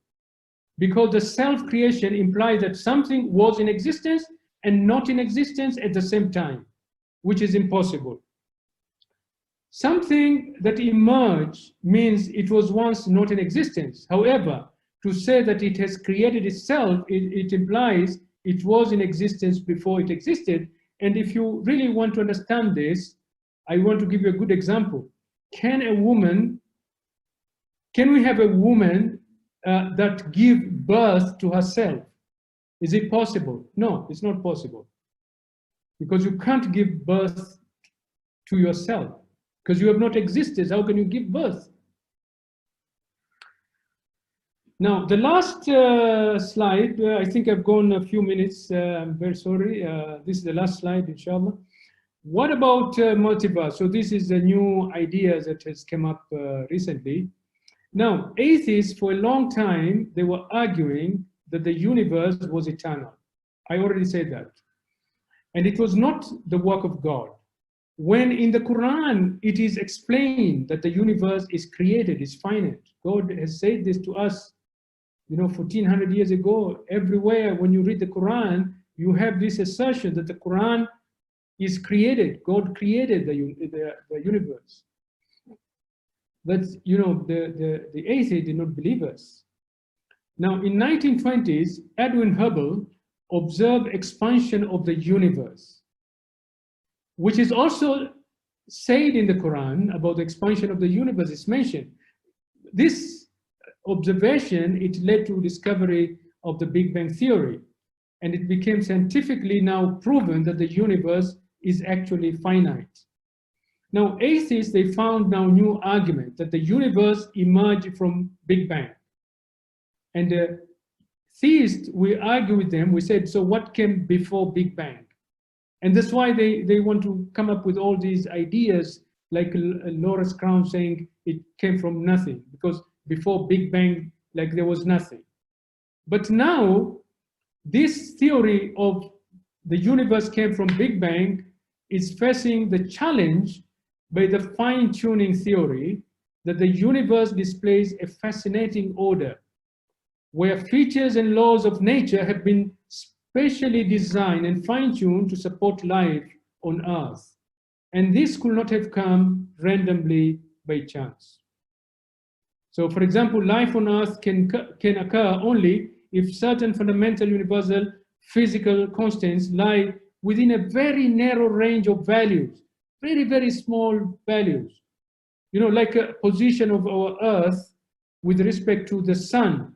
because the self-creation implies that something was in existence and not in existence at the same time, which is impossible. Something that emerged means it was once not in existence. However, to say that it has created itself, it implies it was in existence before it existed. And if you really want to understand this, I want to give you a good example. Can we have a woman that gives birth to herself? Is it possible? No, it's not possible. Because you can't give birth to yourself, because you have not existed. How can you give birth? Now, the last slide, I think I've gone a few minutes. I'm very sorry. This is the last slide, inshallah. What about multiverse? So this is a new idea that has come up recently. Now, atheists, for a long time, they were arguing that the universe was eternal. I already said that. And it was not the work of God. When in the Quran, it is explained that the universe is created, is finite. God has said this to us, 1400 years ago. Everywhere, when you read the Quran, you have this assertion that the Quran is created. God created the universe. But, the atheists did not believe us. Now, in 1920s, Edwin Hubble observed expansion of the universe, which is also said in the Quran about the expansion of the universe is mentioned. This observation, it led to discovery of the Big Bang Theory, and it became scientifically now proven that the universe is actually finite. Now, atheists, they found now new argument that the universe emerged from Big Bang. And theists, we argue with them, we said, so what came before Big Bang? And that's why they want to come up with all these ideas, like Lawrence Krauss saying it came from nothing, because before Big Bang, like there was nothing. But now, this theory of the universe came from Big Bang is facing the challenge by the fine-tuning theory that the universe displays a fascinating order, where features and laws of nature have been specially designed and fine-tuned to support life on Earth. And this could not have come randomly by chance. So, for example, life on Earth can occur only if certain fundamental universal physical constants lie within a very narrow range of values, very, very small values. You know, like a position of our Earth with respect to the sun.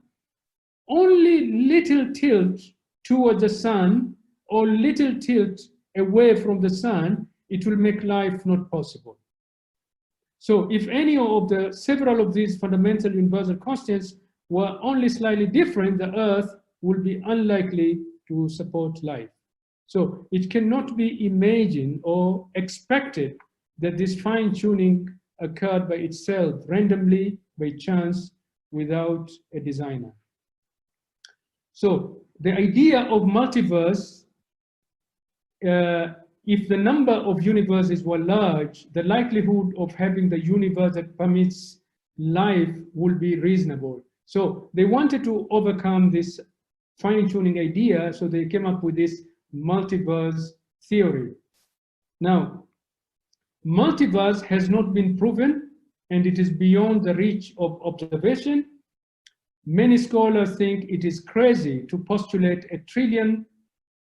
Only little tilt towards the sun or little tilt away from the sun, it will make life not possible. So if any of the several of these fundamental universal constants were only slightly different, the Earth will be unlikely to support life. So it cannot be imagined or expected that this fine-tuning occurred by itself, randomly, by chance, without a designer. So the idea of multiverse, if the number of universes were large, the likelihood of having the universe that permits life will be reasonable. So they wanted to overcome this fine-tuning idea, so they came up with this multiverse theory. Now, multiverse has not been proven, and it is beyond the reach of observation. Many scholars think it is crazy to postulate a trillion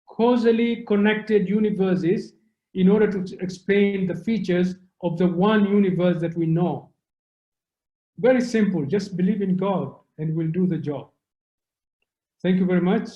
causally connected universes in order to explain the features of the one universe that we know. Very simple, just believe in God and we'll do the job. Thank you very much.